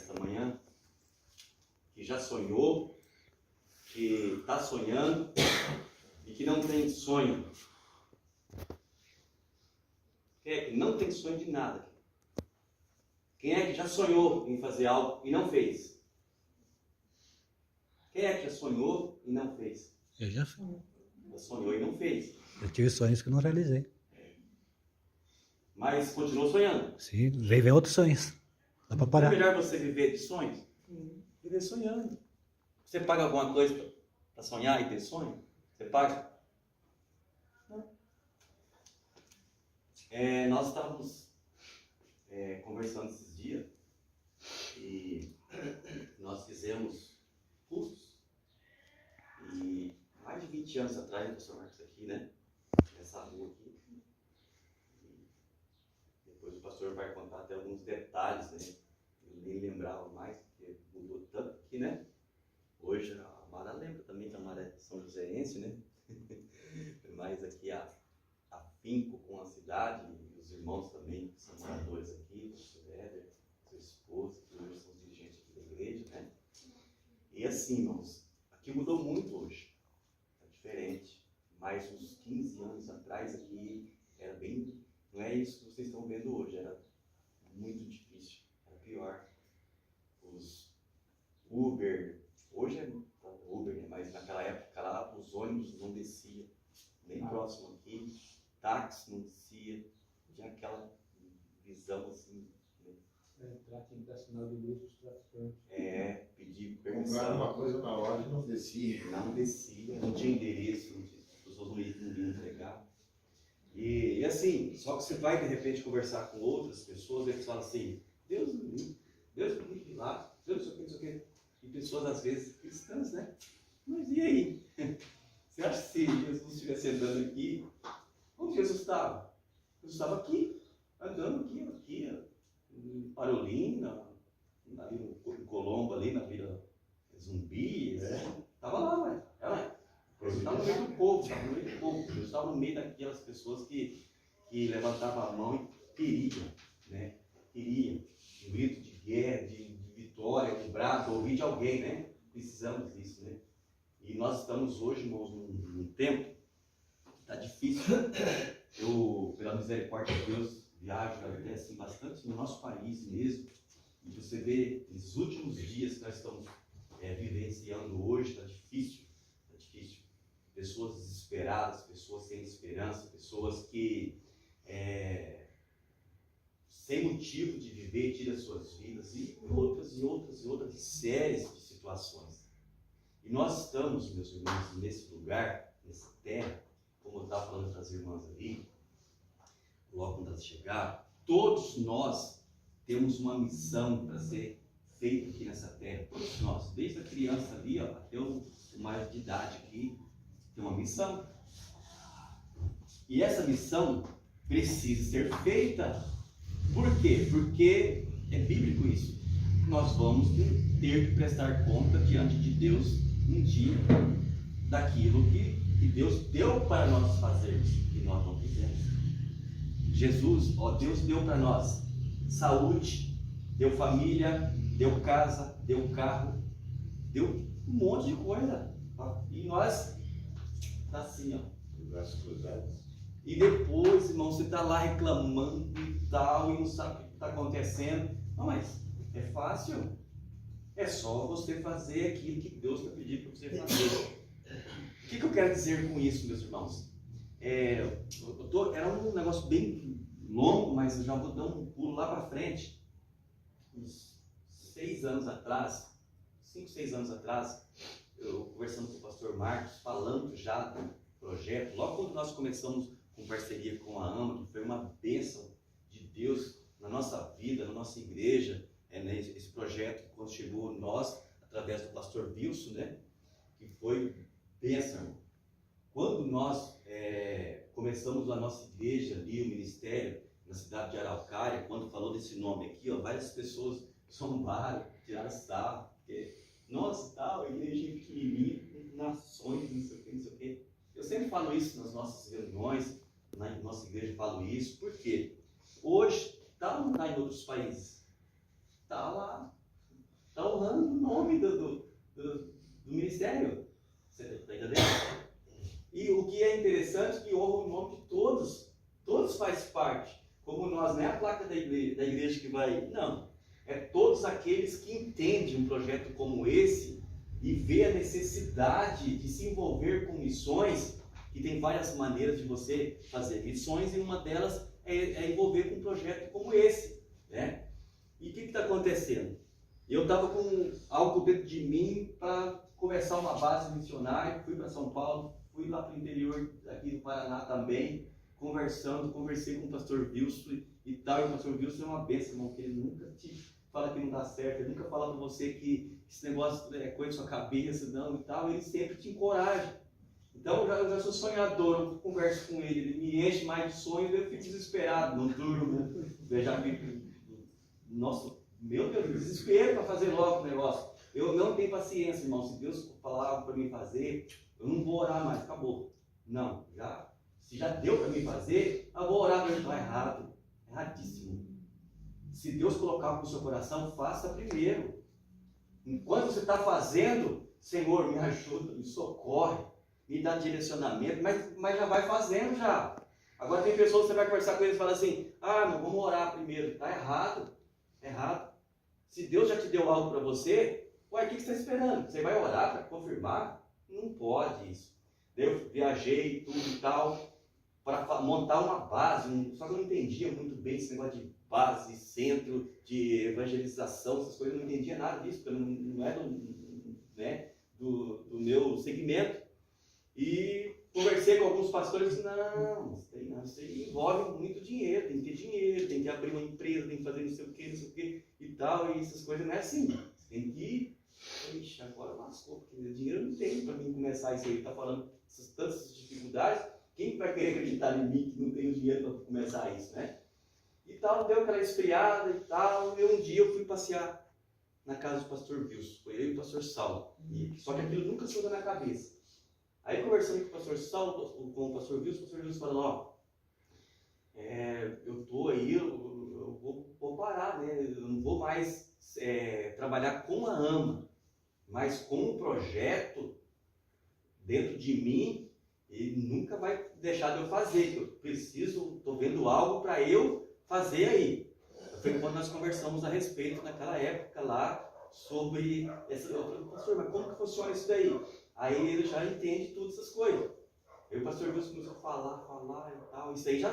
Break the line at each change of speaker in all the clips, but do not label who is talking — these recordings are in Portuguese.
esta manhã, que já sonhou, que está sonhando e que não tem sonho? Quem é que não tem sonho de nada? Quem é que já sonhou em fazer algo e não fez? Quem é que já sonhou e não fez?
Eu já sonhei.
Já sonhou e não fez.
Eu tive sonhos que eu não realizei.
Mas continuou sonhando.
Sim, veio outros sonhos. Dá pra
É
parar.
melhor você viver de sonhos? Viver sonhando. Você paga alguma coisa para sonhar e ter sonho? Você paga? Não. Nós estávamos conversando esses dias e nós fizemos cursos. E mais de 20 anos atrás, o professor Marcos aqui, né? Nessa rua aqui. E depois o pastor vai contar até alguns detalhes, né? Eu nem lembrava mais, porque mudou tanto aqui, né? Hoje a Mara lembra também que a Mara é São Joséense, né? Mas aqui afinco com a cidade e os irmãos também que são moradores aqui, o Sr. Éder, sua esposa, que hoje são os dirigentes aqui da igreja, né? E assim, irmãos, aqui mudou muito hoje. É diferente. Mais uns 15 anos atrás aqui era bem... Não é isso que vocês estão vendo hoje, era muito difícil, era pior. Os Uber, hoje é Uber, né? Mas naquela época lá os ônibus não desciam, bem próximo aqui, táxi não descia, tinha aquela visão assim, né?
Tinha que dar sinal de luz para os traficantes.
Pedir
Compraram
permissão.
uma coisa na loja e não descia.
Não descia, não tinha endereço, as pessoas não iam entregar. E assim, só que você vai de repente conversar com outras pessoas, eles falam assim, Deus me livre, Deus me livre de lá, Deus não sei o que. E pessoas às vezes cristãs, né? Mas e aí? Você acha que se Jesus estivesse andando aqui, onde Jesus estava? Jesus estava aqui, andando aqui, em Parolina, ali em Colombo, ali na Vila Zumbi, estava lá, ué. Jesus estava no meio do povo, Jesus estava no meio daquelas pessoas que levantavam a mão e queriam, né? Queriam um grito de guerra, de vitória, de brado, ouvir de alguém, né? Precisamos disso, né? E nós estamos hoje, irmãos, num tempo que está difícil. Eu, pela misericórdia de Deus, viajo até assim, bastante no nosso país mesmo. E você vê, nos últimos dias que nós estamos vivenciando hoje, está difícil. Pessoas desesperadas, pessoas sem esperança, pessoas que sem motivo de viver, tiram suas vidas, e outras séries de situações. E nós estamos, meus irmãos, nesse lugar, nessa terra, como eu estava falando para as irmãs ali, logo quando elas chegaram, todos nós temos uma missão para ser feita aqui nessa terra, todos nós, desde a criança ali, até o mais de idade aqui, tem uma missão. E essa missão precisa ser feita. Por quê? Porque é bíblico isso. Nós vamos ter que prestar conta diante de Deus um dia daquilo que Deus deu para nós fazermos e nós não fizemos. Deus deu para nós saúde, deu família, deu casa, deu carro, deu um monte de coisa. E nós tá assim,
Braços cruzados.
E depois, irmão, você está lá reclamando e tal, e não sabe o que está acontecendo. Não, mas é fácil. É só você fazer aquilo que Deus está pedindo para você fazer. O que eu quero dizer com isso, meus irmãos? Era um negócio bem longo, mas eu já vou dar um pulo lá para frente. Uns 6 anos atrás, 5, 6 anos atrás, eu conversando com o pastor Marcos, falando já do projeto, logo quando nós começamos com parceria com a AMA, que foi uma bênção de Deus na nossa vida, na nossa igreja, né, esse projeto que quando chegou nós, através do pastor Wilson, né, que foi bênção. Quando nós começamos a nossa igreja ali, o ministério, na cidade de Araucária, quando falou desse nome aqui, várias pessoas zombaram, tiraram sarro, porque nossa, tal, igreja pequenininha, nações, não sei o que. Eu sempre falo isso nas nossas reuniões, na nossa igreja eu falo isso, porque hoje está ou não está em outros países? Está lá, falando o nome do ministério. Você está entendendo? E o que é interessante é que honra o nome de todos. Todos faz parte. Como nós, não é a placa da igreja que vai... Não. É todos aqueles que entendem um projeto como esse e vê a necessidade de se envolver com missões, que tem várias maneiras de você fazer missões, e uma delas é envolver com um projeto como esse, né? E o que está acontecendo? Eu estava com algo dentro de mim para começar uma base missionária, fui para São Paulo, fui lá para o interior aqui do Paraná também, conversei com o pastor Wilson e tal, e o pastor Wilson é uma bênção, irmão, que ele nunca te fala que não dá certo, ele nunca fala para você que esse negócio é coisa da sua cabeça, não, e tal, ele sempre te encoraja. Então, eu já sou sonhador, eu converso com ele me enche mais de sonhos, eu fico desesperado, não durmo, eu já fico, nossa, meu Deus, desespero para fazer logo o negócio. Eu não tenho paciência, irmão, se Deus falar algo para mim fazer, eu não vou orar mais, acabou. Não, se já deu para mim fazer, eu vou orar, mas está errado, erradíssimo. Se Deus colocar algo no seu coração, faça primeiro. Enquanto você está fazendo, Senhor, me ajuda, me socorre, me dá direcionamento, mas já vai fazendo já. Agora tem pessoas que você vai conversar com eles e fala assim, não, vamos orar primeiro. Está errado, errado. Se Deus já te deu algo para você, o que você está esperando? Você vai orar para confirmar? Não pode isso. Eu viajei, tudo e tal, para montar uma base, só que eu não entendia muito bem esse negócio de base, centro, de evangelização, essas coisas, eu não entendia nada disso, porque não é do meu segmento. E conversei com alguns pastores e disse, não, isso aí envolve muito dinheiro, tem que ter dinheiro, tem que abrir uma empresa, tem que fazer não sei o que e tal, e essas coisas não é assim. Você tem que ixi, agora lascou, porque dinheiro não tem para mim começar isso aí, está falando tantas dificuldades, quem vai querer acreditar em mim que não tem dinheiro para começar isso, né? E tal, deu aquela esfriada e tal, e um dia eu fui passear na casa do pastor Wilson, foi eu e o pastor Saulo, só que aquilo nunca saiu da minha cabeça. Aí conversando com o pastor Saulo, com o pastor Wilson falando, eu tô aí, eu vou parar, né? Eu não vou mais trabalhar com a AMA, mas com um projeto dentro de mim, ele nunca vai deixar de eu fazer, que eu preciso, estou vendo algo para eu fazer aí. Foi quando nós conversamos a respeito naquela época lá sobre eu falei, pastor, mas como que funciona isso daí? Aí ele já entende todas essas coisas. Aí o pastor Wilson começou a falar e tal. Isso aí já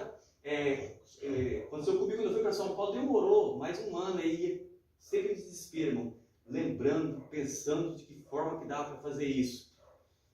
aconteceu comigo quando eu fui para São Paulo, demorou mais um ano aí, sempre em desespero, irmão. Lembrando, pensando de que forma que dava para fazer isso.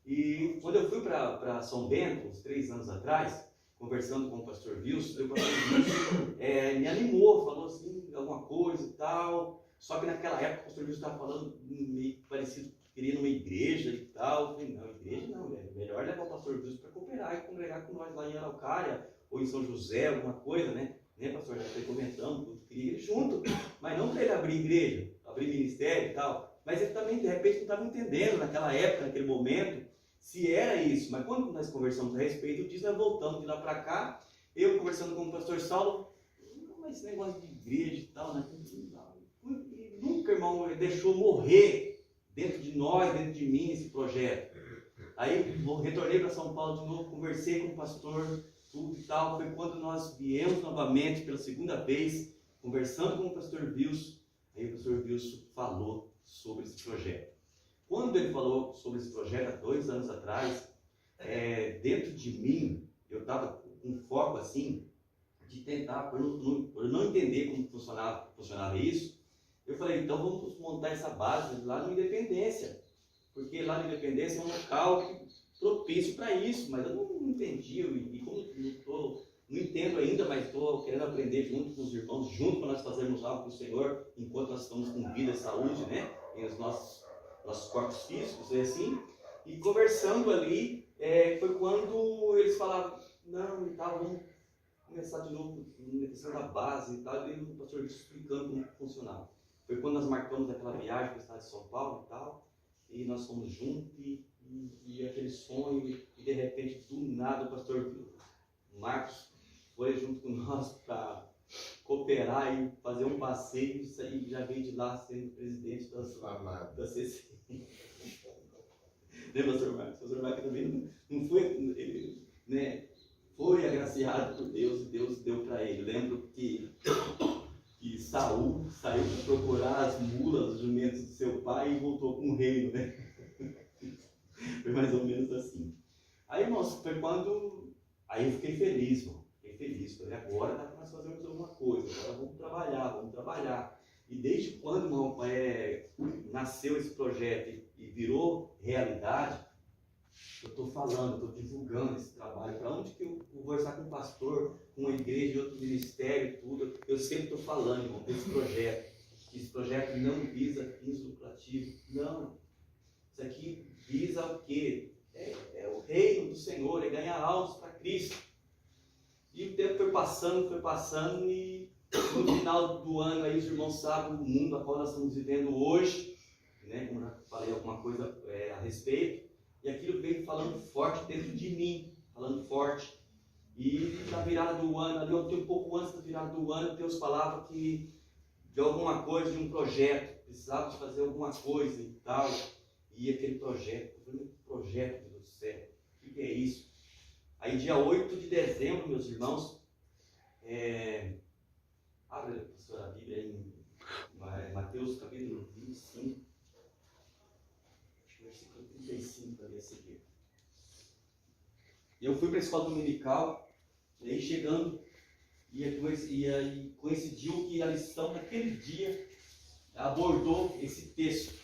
E quando eu fui para São Bento, uns 3 anos atrás, conversando com o pastor Wilson, o pastor Wilson me animou, falou assim, alguma coisa e tal. Só que naquela época o pastor Wilson estava falando meio parecido, queria ir numa igreja e tal. Eu falei, não, igreja não, é melhor levar o pastor Wilson para cooperar e congregar com nós lá em Araucária, ou em São José, alguma coisa, né? Pastor, já foi comentando, tudo, queria ir junto, mas não para ele abrir igreja, abrir ministério e tal. Mas ele também, de repente, não estava entendendo naquela época, naquele momento, se era isso. Mas quando nós conversamos a respeito disso, nós voltamos de lá para cá, eu conversando com o pastor Saulo, mas esse negócio de igreja e tal, né? E nunca, irmão, deixou morrer dentro de nós, dentro de mim, esse projeto. Aí retornei para São Paulo de novo, conversei com o pastor, tudo e tal. Foi quando nós viemos novamente pela segunda vez, conversando com o pastor Wilson. Aí o pastor Wilson falou sobre esse projeto. Quando ele falou sobre esse projeto, há 2 anos atrás, dentro de mim, eu estava com foco assim, de tentar, por não entender como funcionava isso, eu falei, então vamos montar essa base lá no Independência, porque lá no Independência é um local propício para isso, mas eu não entendi, e como não entendo ainda, mas estou querendo aprender junto com os irmãos, junto para nós fazermos algo para o Senhor, enquanto nós estamos com vida e saúde, né, em os nossos corpos físicos, assim, e conversando ali, foi quando eles falaram, não, e tal, vamos começar de novo na questão da base e tal, e o pastor explicando como funcionava. Foi quando nós marcamos aquela viagem para o estado de São Paulo e tal, e nós fomos juntos, e aquele sonho, e de repente, do nada, o pastor Marcos foi junto com nós para cooperar e fazer um passeio, isso aí já veio de lá sendo presidente
Amado.
da CC. Né, pastor Marcos? O pastor Marcos também não foi, ele, né, foi agraciado por Deus e Deus deu para ele. Lembro que Saul saiu para procurar as mulas, os jumentos do seu pai e voltou com o reino, né? Foi mais ou menos assim. Aí, irmãos, foi quando... Aí eu fiquei feliz, irmão. Fiquei feliz. Falei, agora dá para nós fazermos alguma coisa. Agora vamos trabalhar. E desde quando, irmão, nasceu esse projeto e virou realidade, eu estou falando, estou divulgando esse trabalho. Para onde que eu vou conversar com um pastor, com uma igreja, outro ministério, tudo, eu sempre estou falando, irmão, desse projeto. Esse projeto não visa fins lucrativos. Não. Isso aqui visa o quê? É o reino do Senhor, é ganhar almas para Cristo. E o tempo foi passando e no final do ano aí os irmãos sabem o mundo a qual nós estamos vivendo hoje, né? Como eu já falei alguma coisa a respeito, e aquilo veio falando forte dentro de mim, falando forte. E na virada do ano, ali um pouco antes da virada do ano, Deus falava que de alguma coisa, de um projeto, precisava de fazer alguma coisa e tal. E aquele projeto, eu falei, projeto, Deus do céu, o que é isso? Aí dia 8 de dezembro, meus irmãos, abre, pastor, a Bíblia em Mateus capítulo 25, acho que versículo 35 ali a seguir. Eu fui para a escola dominical, e aí chegando, e aí coincidiu que a lição naquele dia abordou esse texto.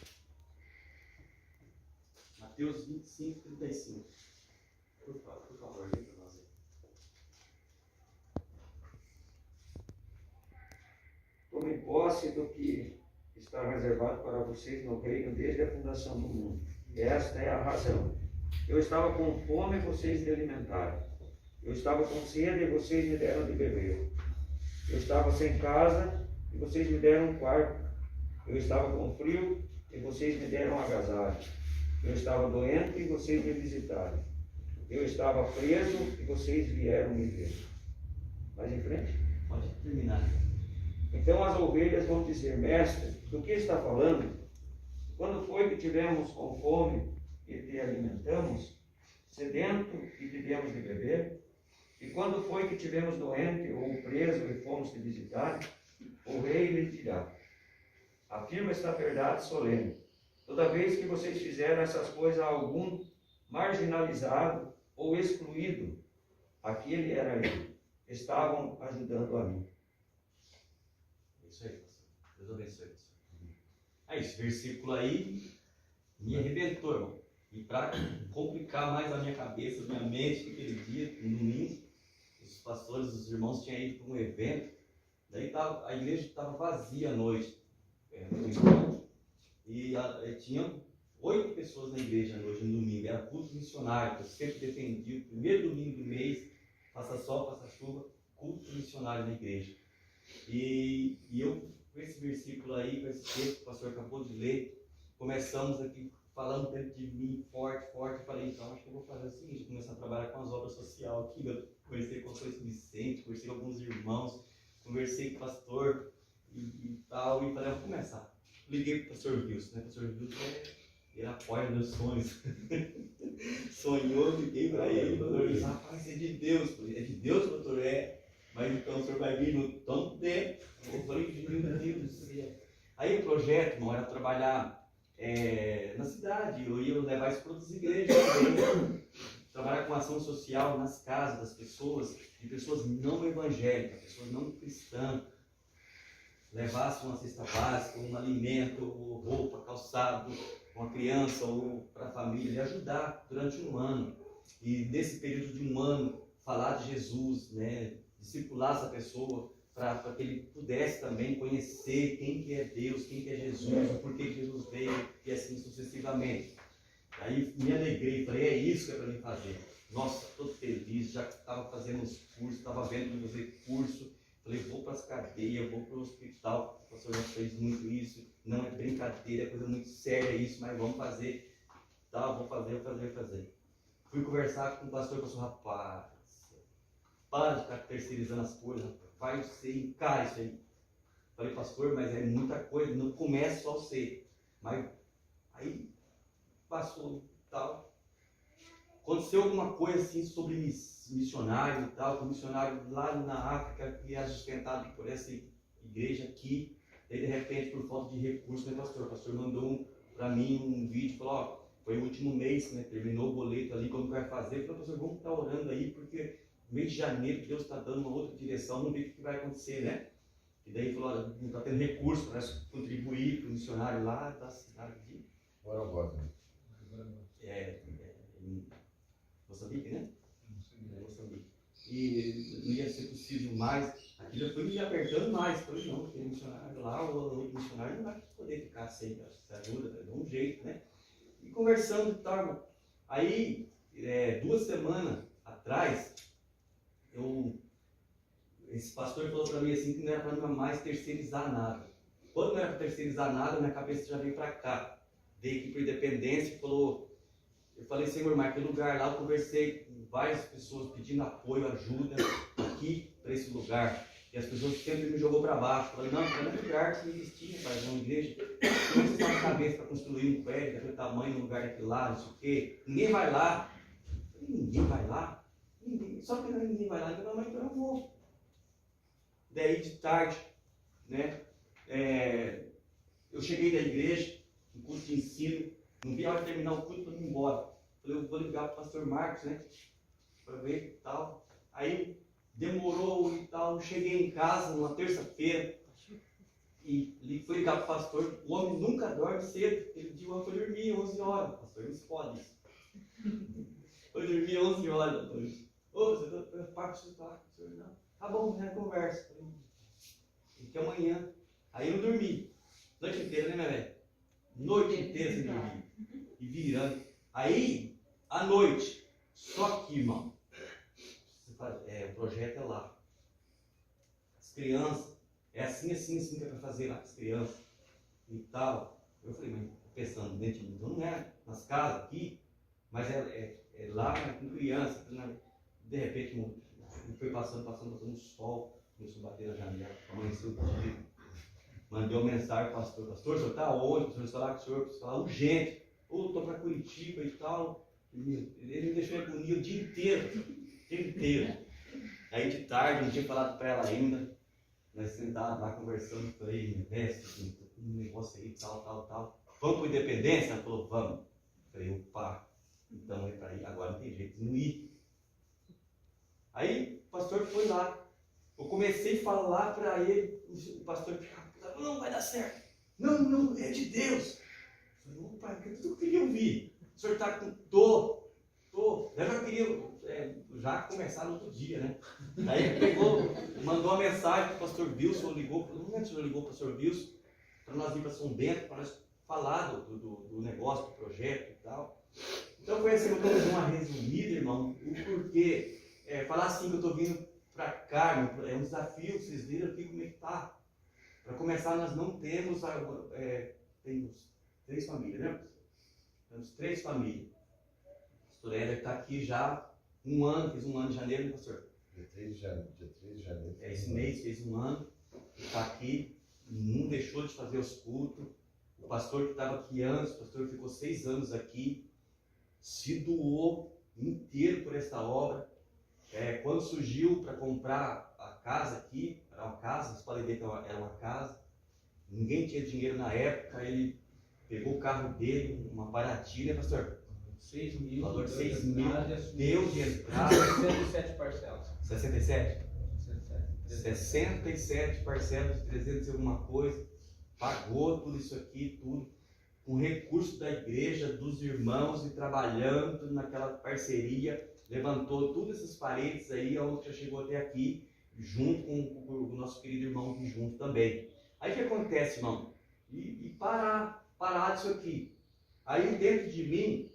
Mateus 25, 35. Por favor, lê para nós aí.
Tomem posse do que está reservado para vocês no reino desde a fundação do mundo. E esta é a razão. Eu estava com fome e vocês me alimentaram. Eu estava com sede e vocês me deram de beber. Eu estava sem casa e vocês me deram um quarto. Eu estava com frio e vocês me deram um agasalho. Eu estava doente e vocês me visitaram. Eu estava preso e vocês vieram me ver. Mais em frente?
Pode terminar.
Então as ovelhas vão dizer, mestre, do que está falando? Quando foi que tivemos com fome e te alimentamos, sedento e te demos de beber? E quando foi que tivemos doente ou preso e fomos te visitar? O rei lhe dirá, afirma esta verdade solene. Toda vez que vocês fizeram essas coisas a algum marginalizado ou excluído, aquele era ele, estavam ajudando a mim.
Isso aí, pastor. Deus abençoe, pastor. Esse versículo aí me arrebentou, irmão. E para complicar mais a minha cabeça, a minha mente, naquele dia, no domingo, os pastores, os irmãos tinham ido para um evento, daí a igreja estava vazia à noite, no encontro, e tinham 8 pessoas na igreja à noite, no domingo, era culto missionário, que eu sempre defendi, o primeiro domingo do mês, faça sol, faça chuva, culto missionário na igreja. E eu, com esse versículo aí, com esse texto que o pastor acabou de ler, começamos aqui falando dentro de mim, forte, eu falei, então acho que eu vou fazer o seguinte, começar a trabalhar com as obras sociais aqui, eu conversei com o pastor Vicente, conversei com alguns irmãos, conversei com o pastor e tal, e falei, vou começar. Liguei para o pastor Wilson, né? O pastor Wilson ele apoia meus sonhos. Sonhou, liguei para ele, pastor Wilson, rapaz, é de Deus. Falei, é de Deus, pastor? Mas então o senhor vai vir no tanto tempo. Eu falei, meu Deus do céu. Aí o projeto, irmão, era trabalhar na cidade, eu ia levar isso para outras igrejas, trabalhar com ação social nas casas das pessoas, de pessoas não evangélicas, pessoas não cristãs, levasse uma cesta básica, um alimento, roupa, calçado, uma criança ou para a família, e ajudar durante um ano. E nesse período de um ano, falar de Jesus, né, discipular essa pessoa, para que ele pudesse também conhecer quem que é Deus, quem que é Jesus, o porquê que Jesus veio, e assim sucessivamente. Aí me alegrei, falei, é isso que é para mim fazer. Nossa, estou feliz, já estava fazendo os cursos, estava vendo que fazer curso, falei, vou para as cadeias, vou para o hospital, o pastor já fez muito isso, não é brincadeira, é coisa muito séria isso, mas vamos fazer, tá, vou fazer. Fui conversar com o pastor, rapaz, para de ficar terceirizando as coisas, rapaz. vai ser encara isso aí. Falei, pastor, mas é muita coisa, não começa só você. Mas aí passou e tal. Aconteceu alguma coisa assim sobre missionário e tal, com missionário lá na África que era sustentado por essa igreja aqui. Daí de repente, por falta de recursos, né, pastor? O pastor mandou para mim um vídeo, falou, ó, foi o último mês, né? Terminou o boleto ali, como vai fazer? Eu falei, pastor, vamos estar orando aí, porque no mês de janeiro Deus está dando uma outra direção, vamos ver o que vai acontecer, né? E daí falou, olha, não está tendo recurso para contribuir para o missionário lá da cidade de em Moçambique, né? Moçambique. E não ia ser possível mais. Aquilo já foi me apertando mais. Falei, não, porque o missionário lá, o outro missionário não vai poder ficar sem essa ajuda, dá um jeito, né? E conversando e tal. Aí, 2 semanas atrás, esse pastor falou para mim assim que não era para mais terceirizar nada. Quando não era para terceirizar nada, minha cabeça já veio para cá. Veio aqui para Independência e falou, eu falei, Senhor, mas aquele lugar lá, eu conversei com várias pessoas pedindo apoio, ajuda aqui para esse lugar. E as pessoas sempre me jogou para baixo. Eu falei, não, não é lugar que não existia, pai, uma igreja. Como você está na cabeça para construir um prédio daquele tamanho, no lugar daquele lá, não sei o quê. Ninguém vai lá. Eu falei, ninguém vai lá? Ninguém. Só que ninguém vai lá, então eu não vou. Daí de tarde, né, eu cheguei da igreja, um culto de ensino, não vi a hora de terminar o culto para ir embora. Falei, eu vou ligar para o pastor Marcos, né, para ver e tal. Aí demorou e tal, cheguei em casa numa terça-feira e fui ligar para o pastor. O homem nunca dorme cedo, ele disse, eu fui dormir 11 horas, pastor, não se pode isso. Foi dormir 11 horas da noite. Ô, você está preocupado com o senhor? Não. Tá bom, né, conversa. E que amanhã. Aí eu dormi. Noite inteira, né, minha velha? Noite inteira sem dormir. E virando. Aí, à noite, só que, irmão, o projeto é lá. As crianças, é assim que é para fazer lá com as crianças e tal. Eu falei, mas pensando dentro de mim, então não é nas casas aqui, mas é lá com criança. De repente, foi passando um sol, começou a bater na janela, amanheceu o dia. Mandei uma mensagem para o pastor, o senhor está onde? O senhor está lá com o senhor, preciso falar urgente. Ou estou para Curitiba e tal. Ele me deixou em agonia o dia inteiro. Aí de tarde, não tinha falado para ela ainda. Nós sentávamos lá conversando, falei, mestre, um negócio aí, tal. Vamos para Independência? Ela falou, vamos. Falei, opa, então é para ir, agora não tem jeito de não ir. Aí o pastor foi lá. Eu comecei a falar para ele, o pastor falou, não vai dar certo. Não, é de Deus. Eu falei, opa, é tudo que eu queria ouvir. O senhor está com tô. Eu já queria já começar no outro dia, né? Aí ele pegou, mandou uma mensagem para o pastor Wilson, ligou, não é que o senhor ligou para o pastor Wilson, para nós ir para São Bento, para nós falar do negócio, do projeto e tal. Então foi assim, eu vou fazer uma resumida, irmão, o porquê. Falar assim que eu estou vindo para cá, é um desafio, vocês viram aqui como é que está. Para começar, nós não temos, temos 3 famílias, né? Temos 3 famílias. O pastor Éder está aqui já 1 ano, fez 1 ano em janeiro, né, pastor?
Dia 3 de janeiro.
Esse mês fez 1 ano, está aqui, não deixou de fazer os cultos. O pastor que estava aqui antes, o pastor ficou 6 anos aqui, se doou inteiro por esta obra. Quando surgiu para comprar a casa aqui, era uma casa, vocês podem ver que era uma casa, ninguém tinha dinheiro na época, ele pegou o carro dele, uma baratinha, né, pastor?
6 mil.
Valor de 6 mil, deu de entrada.
67 parcelas.
67? 67 parcelas de 300 e alguma coisa, pagou tudo isso aqui, tudo, com recurso da igreja, dos irmãos, e trabalhando naquela parceria, levantou todas essas paredes aí, onde já chegou até aqui, junto com o nosso querido irmão aqui junto também. Aí o que acontece, irmão? E parar disso aqui. Aí dentro de mim,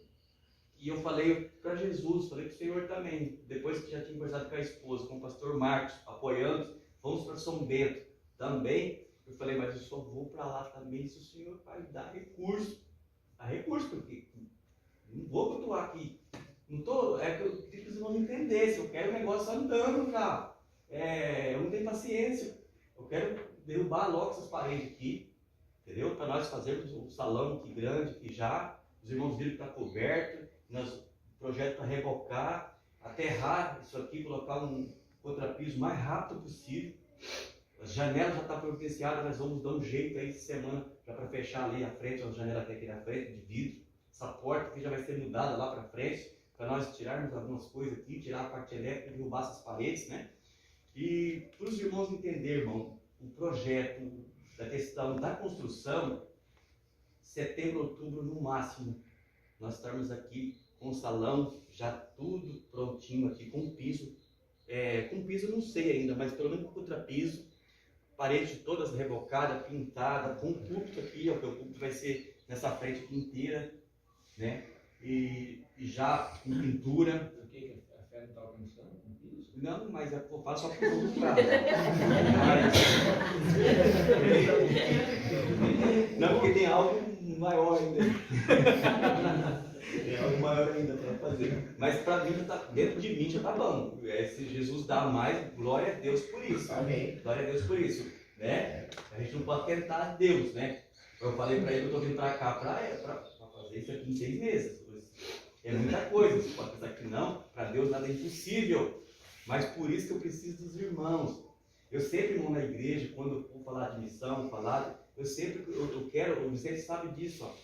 e eu falei para Jesus, falei para o Senhor também, depois que já tinha conversado com a esposa, com o pastor Marcos, apoiando, vamos para São Bento também. Eu falei, mas eu só vou para lá também se o Senhor vai dar recurso. Dá recurso, porque não vou continuar aqui. Não tô, que eu queria que os irmãos entendessem, eu quero o negócio andando, cara. eu não tenho paciência. Eu quero derrubar logo essas paredes aqui, entendeu? Para nós fazermos um salão aqui grande, que já os irmãos viram que está coberto, nós projeto para rebocar, aterrar isso aqui, colocar um contrapiso o mais rápido possível. As janelas já estão providenciadas, nós vamos dar um jeito aí essa semana já para fechar ali a frente, a janela que tem aqui na frente, de vidro. Essa porta aqui já vai ser mudada lá para frente, para nós tirarmos algumas coisas aqui, tirar a parte elétrica e derrubar essas paredes, né? E para os irmãos entenderem, irmão, o projeto da questão da construção, setembro, outubro no máximo, nós estamos aqui com o salão já tudo prontinho aqui, com piso. Com piso eu não sei ainda, mas pelo menos com contrapiso, parede todas rebocadas, pintada, com púlpito aqui, ó, que o púlpito vai ser nessa frente aqui inteira, né? E já com pintura.
Por que a fé não está alcançando com piso?
Não, mas eu faço só por outro lado. Não, porque tem algo maior ainda. Tem algo maior ainda para fazer. Mas para mim, dentro de mim já está bom. Se Jesus dá mais, glória a Deus por isso.
Amém.
Glória a Deus por isso. Né? A gente não pode tentar Deus, né? Eu falei para ele que eu estou vindo para cá para fazer isso aqui em 6 meses. É muita coisa. Você pode pensar que não, para Deus nada é impossível. Mas por isso que eu preciso dos irmãos. Eu sempre, irmão, na igreja, quando eu vou falar de missão, eu quero, você sabe disso, ó.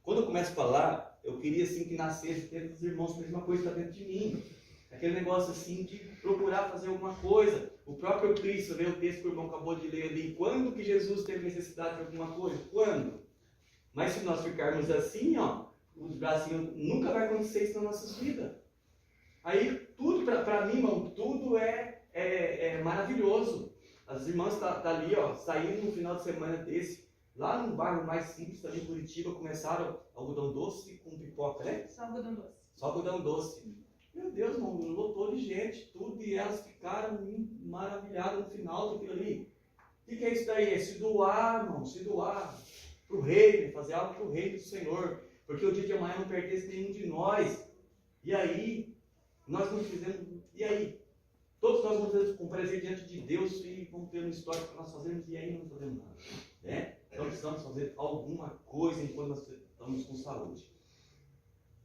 Quando eu começo a falar, eu queria assim que nascesse dentro dos irmãos a mesma coisa que está dentro de mim. Aquele negócio assim de procurar fazer alguma coisa. O próprio Cristo, lê o texto que o irmão acabou de ler ali. Quando que Jesus teve necessidade de alguma coisa? Quando? Mas se nós ficarmos assim, ó, os bracinhos, nunca vai acontecer isso nas nossas vidas. Aí tudo, para mim, irmão, tudo é maravilhoso. As irmãs estão ali, ó, saindo no final de semana desse, lá no bairro mais simples, também em Curitiba, começaram algodão doce com pipoca, né?
Só algodão doce.
Só algodão doce. Meu Deus, irmão, lotou de gente, tudo, e elas ficaram maravilhadas no final daquilo ali. O que é isso daí? É se doar, irmão, se doar para o reino, fazer algo para o reino do Senhor, porque o dia de amanhã não pertence a nenhum de nós. E aí, nós não fizemos, e aí? Todos nós vamos comparecer diante de Deus e vamos ter uma história para nós fazermos, e aí não fazemos nada, né? Então precisamos fazer alguma coisa enquanto nós estamos com saúde.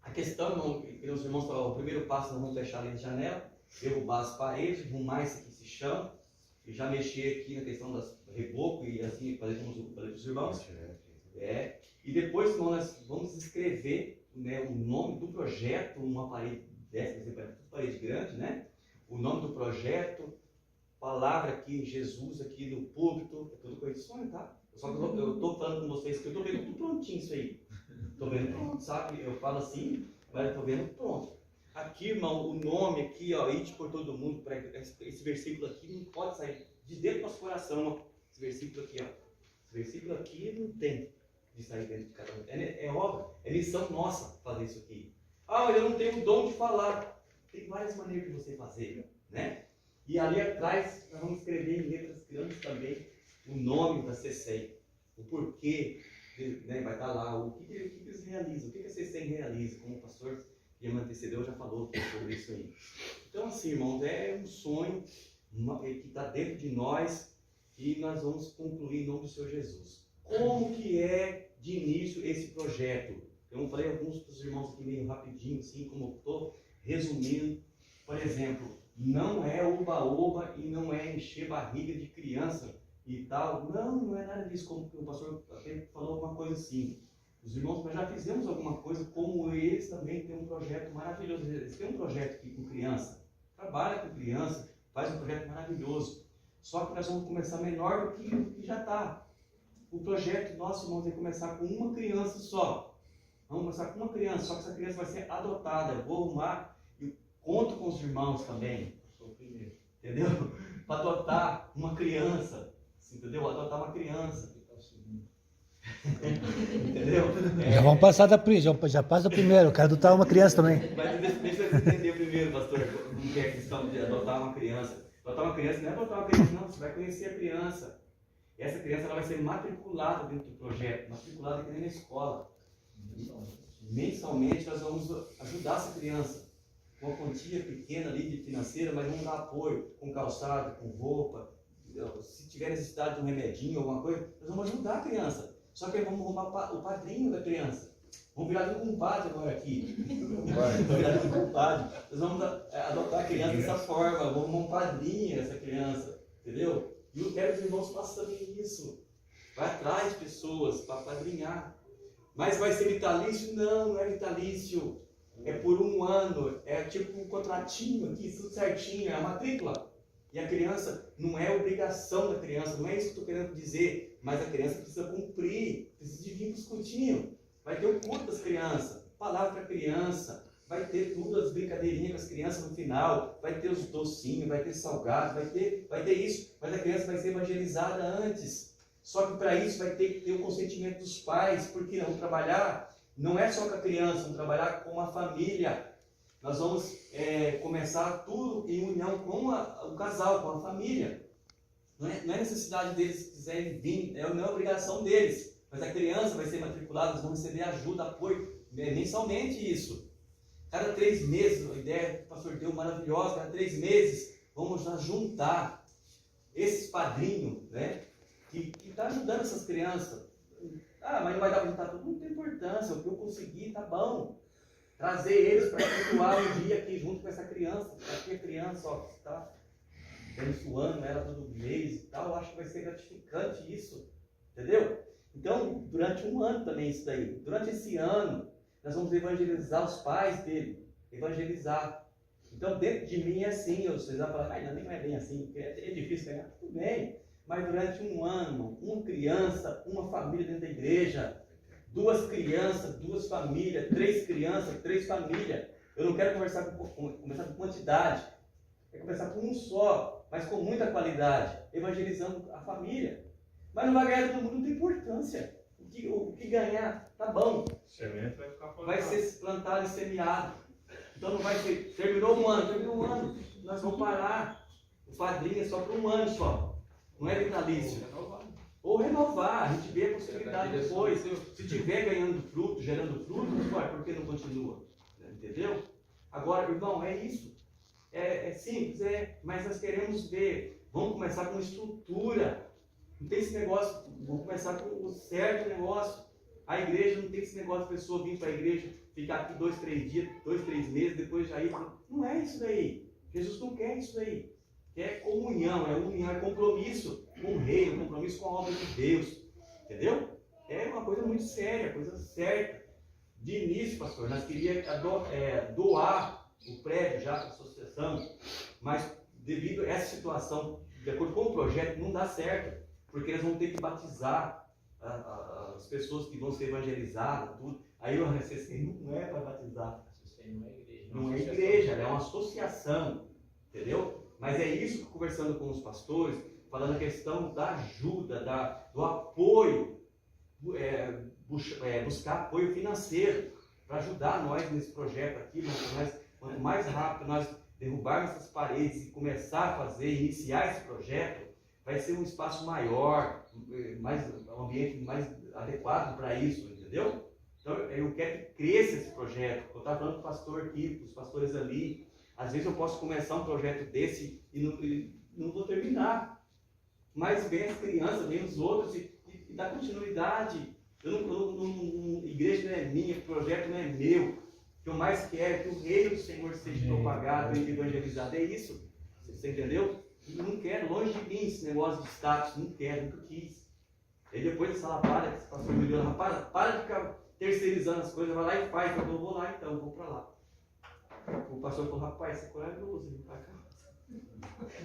A questão, irmão, que os irmãos falaram, o primeiro passo nós vamos fechar ali a janela, derrubar as paredes, arrumar isso aqui, esse chão, e já mexer aqui na questão das reboco e assim, fazer como os irmãos. E depois, irmão, nós vamos escrever, né, o nome do projeto, uma parede dessa, parede grande, né? O nome do projeto, palavra aqui, Jesus aqui no púlpito, é tudo coisa de sonho, tá? Só que eu estou falando com vocês que eu estou vendo tudo prontinho isso aí. Estou vendo pronto, sabe? Eu falo assim, mas estou vendo pronto. Aqui, irmão, o nome aqui, ó, ide por todo mundo, esse versículo aqui não pode sair de dentro do nosso coração, ó. Esse versículo aqui, ó. Esse versículo aqui não tem de sair dentro de cada um. É obra, é missão nossa fazer isso aqui. Ah, eu não tenho o dom de falar. Tem várias maneiras de você fazer, né? E ali atrás, nós vamos escrever em letras grandes também o nome da CECEM, o porquê, né, vai estar lá, o que eles realizam, o que a CECEM realiza, como o pastor que me antecedeu já falou sobre isso aí. Então, assim, irmãos, é um sonho que está dentro de nós e nós vamos concluir em nome do Senhor Jesus. Como que é de início esse projeto? Eu falei alguns para os irmãos aqui meio rapidinho, assim, como eu estou resumindo. Por exemplo, não é oba-oba e não é encher barriga de criança e tal. Não é nada disso, como o pastor até falou alguma coisa assim. Os irmãos, nós já fizemos alguma coisa, como eles também têm um projeto maravilhoso. Eles têm um projeto aqui com criança, trabalha com criança, faz um projeto maravilhoso. Só que nós vamos começar menor do que já está. O projeto nosso, irmãos, é começar com uma criança só. Vamos começar com uma criança, só que essa criança vai ser adotada. Eu vou arrumar e conto com os irmãos também.
Sou o primeiro.
Entendeu? Para adotar uma criança. Entendeu? Adotar uma criança. Entendeu?
Já vamos passar já passa do primeiro, eu quero adotar uma criança também.
Mas deixa eu entender primeiro, pastor, como que é a questão de adotar uma criança. Adotar uma criança não é adotar uma criança, não. Você vai conhecer a criança. E essa criança ela vai ser matriculada dentro do projeto, matriculada aqui na escola. Mensalmente nós vamos ajudar essa criança. uma quantia pequena ali de financeira, mas vamos dar apoio com calçado, com roupa. Se tiver necessidade de um remedinho, alguma coisa, nós vamos ajudar a criança. Só que aí vamos arrumar o padrinho da criança. Vamos virar de um compadre agora aqui. Vamos virar de um compadre. Nós vamos adotar a criança dessa forma, vamos arrumar um padrinho dessa criança, entendeu? E eu quero que os irmãos façam também isso. Vai atrás de pessoas para padrinhar. Mas vai ser vitalício? Não, não é vitalício. É por um ano. É tipo um contratinho aqui, tudo certinho, é a matrícula. E a criança, não é obrigação da criança, não é isso que eu estou querendo dizer. Mas a criança precisa cumprir, precisa de vir para os cultinhos. Vai ter o culto das crianças, palavra para a criança. Vai ter tudo, as brincadeirinhas com as crianças no final. Vai ter os docinhos, vai ter salgado, vai ter isso. Mas a criança vai ser evangelizada antes. Só que para isso vai ter que ter o consentimento dos pais, porque vamos trabalhar, não é só com a criança, vamos trabalhar com a família. Nós vamos começar tudo em união com o casal, com a família. Não é necessidade deles, se quiserem vir, não é obrigação deles. Mas a criança vai ser matriculada, eles vão receber ajuda, apoio, mensalmente isso. Cada 3 meses, a ideia que o pastor deu maravilhosa, cada 3 meses, vamos juntar esses padrinhos, né? Que está ajudando essas crianças. Ah, mas não vai dar para juntar tudo, não tem importância, o que eu conseguir está bom. Trazer eles para cultuar um dia aqui junto com essa criança. Aqui a criança, ó, está abençoando ela todo mês e tal, eu acho que vai ser gratificante isso, entendeu? Então, durante um ano também isso daí. Durante esse ano, nós vamos evangelizar os pais dele, evangelizar. Então, dentro de mim é assim, vocês vão falar, ah, não é bem assim, é difícil pegar, tudo bem. Mas durante um ano, uma criança, uma família dentro da igreja, 2 crianças, 2 famílias, 3 crianças, 3 famílias. Eu não quero conversar com quantidade, quero conversar com um só, mas com muita qualidade, evangelizando a família. Mas não vai ganhar todo mundo, não tem importância. O que ganhar, tá bom.
Semente vai ficar plantado.
Vai ser plantado e semeado. Então não vai ser, terminou um ano, nós vamos parar. O padrinho é só por um ano só. Não é vitalício. Ou renovar, a gente vê a possibilidade depois. Se estiver ganhando fruto, gerando fruto, por que não continua? Entendeu? Agora, irmão, é isso. É simples, mas nós queremos ver. Vamos começar com estrutura. Não tem esse negócio, vamos começar com o certo negócio. A igreja não tem esse negócio de pessoa vir para a igreja, ficar aqui 2, 3 dias, 2, 3 meses, depois já ir. Não é isso daí. Jesus não quer isso daí. Quer comunhão, é compromisso com o reino, compromisso com a obra de Deus. Entendeu? É uma coisa muito séria, coisa certa. De início, pastor, nós queríamos doar o prédio já para a associação, mas devido a essa situação, de acordo com o projeto, não dá certo, porque eles vão ter que batizar as pessoas que vão ser evangelizadas, tudo. Aí o RCC não é para batizar. Não é igreja, é uma associação. Entendeu? Mas é isso que, conversando com os pastores, falando a questão da ajuda, do apoio, buscar apoio financeiro para ajudar nós nesse projeto aqui. Quanto mais rápido nós derrubarmos essas paredes e começar a fazer, iniciar esse projeto, vai ser um espaço maior, um ambiente mais adequado para isso, entendeu? Então eu quero que cresça esse projeto. Eu estava falando com o pastor aqui, com os pastores ali. Às vezes eu posso começar um projeto desse e não vou terminar. Mas vem as crianças, vem os outros e dá continuidade. Igreja não é minha, o projeto não é meu. O que eu mais quero é que o reino do Senhor seja propagado e evangelizado. É isso. Você entendeu? Eu não quero, longe de mim, esse negócio de status. Não quero, nunca quis. Aí depois dessa lapalha, esse pastor me deu, rapaz, para de ficar terceirizando as coisas, vai lá e faz. Eu vou lá então, eu vou para lá. O pastor falou, rapaz, você é corajoso, vem para cá.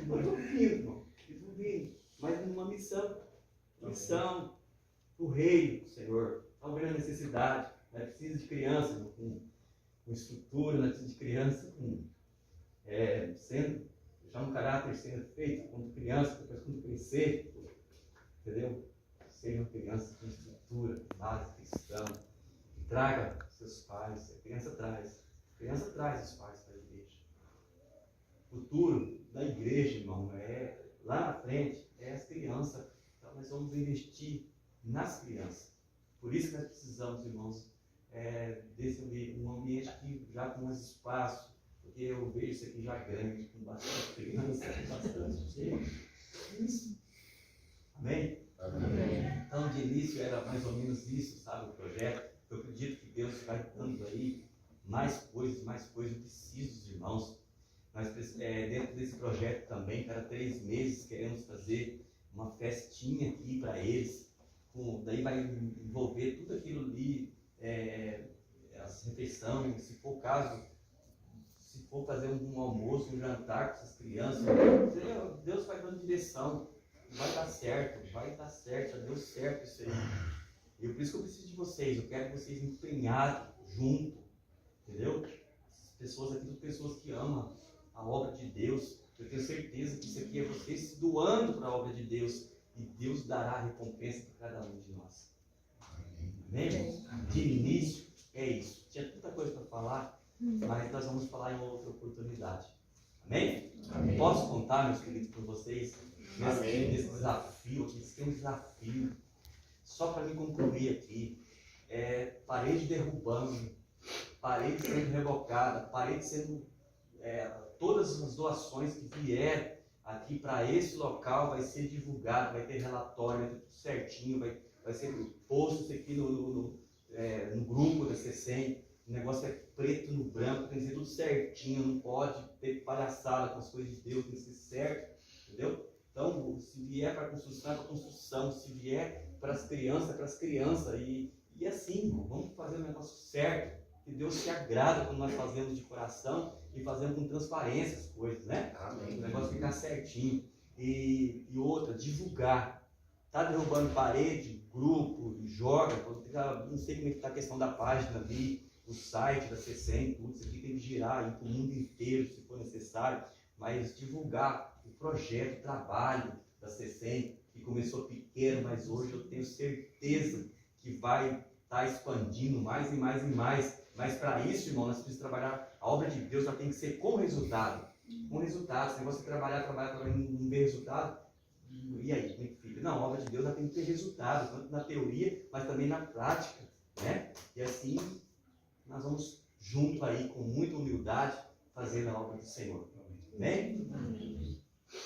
Eu estou vindo, mas numa missão do reino do Senhor. Está vendo a necessidade, nós precisamos de criança com estrutura, nós precisamos de criança sendo, deixar um caráter sendo feito quando criança, depois quando crescer, entendeu? Seja uma criança com estrutura, base cristã, que traga seus pais, a criança traz os pais para a igreja. O futuro da igreja, irmão, lá na frente, é as crianças. Então nós vamos investir nas crianças. Por isso que nós precisamos, irmãos, desse um ambiente aqui já com mais espaço. porque eu vejo isso aqui já grande, com bastante criança, com bastante. Isso. Amém?
Amém.
Então, de início era mais ou menos isso, sabe, o projeto. Eu acredito que Deus vai dando aí mais coisas. Eu preciso dos irmãos. Nós, dentro desse projeto também, cada 3 meses, queremos fazer uma festinha aqui para eles. Daí vai envolver tudo aquilo ali, as refeições, se for o caso, se for fazer um almoço, um jantar com essas crianças, Deus vai dando direção. Vai dar certo, já deu certo isso aí. E por isso que eu preciso de vocês, eu quero que vocês empenhados, junto, entendeu? Essas pessoas aqui são pessoas que amam a obra de Deus. Eu tenho certeza que isso aqui é vocês se doando para a obra de Deus. E Deus dará a recompensa para cada um de nós. Amém, irmãos? De início, é isso. Tinha tanta coisa para falar, mas nós vamos falar em outra oportunidade. Amém?
Amém.
Posso contar, meus queridos, por vocês,
Amém.
nesse desafio aqui. Isso tem um desafio. Só para me concluir aqui, parede derrubando, parede sendo revocada, parede sendo... todas as doações que vierem aqui para esse local vai ser divulgado, vai ter relatório, vai ter tudo certinho, vai ser posto isso aqui no grupo da C100. O negócio é preto no branco, tem que ser tudo certinho, não pode ter palhaçada com as coisas de Deus, tem que ser certo, entendeu? Então, se vier para a construção, é para a construção, se vier para as crianças, é para as crianças, e assim, vamos fazer o negócio certo, que Deus se agrada quando nós fazemos de coração e fazemos com transparência as coisas, né?
Amém.
O negócio ficar certinho. E outra, divulgar. Tá derrubando parede, grupo, joga, não sei como é que está a questão da página ali, o site da C100, tudo isso aqui tem que girar para o mundo inteiro, se for necessário, mas divulgar o projeto, o trabalho da C100, que começou pequeno, mas hoje eu tenho certeza que vai estar expandindo mais e mais e mais. Mas para isso, irmão, nós precisamos trabalhar. A obra de Deus ela tem que ser com resultado. Com resultado. Se você trabalhar, não ver resultado, e aí, como é que fica? Não, a obra de Deus ela tem que ter resultado, tanto na teoria, mas também na prática, né? E assim, nós vamos junto aí, com muita humildade, fazendo a obra do Senhor. Amém?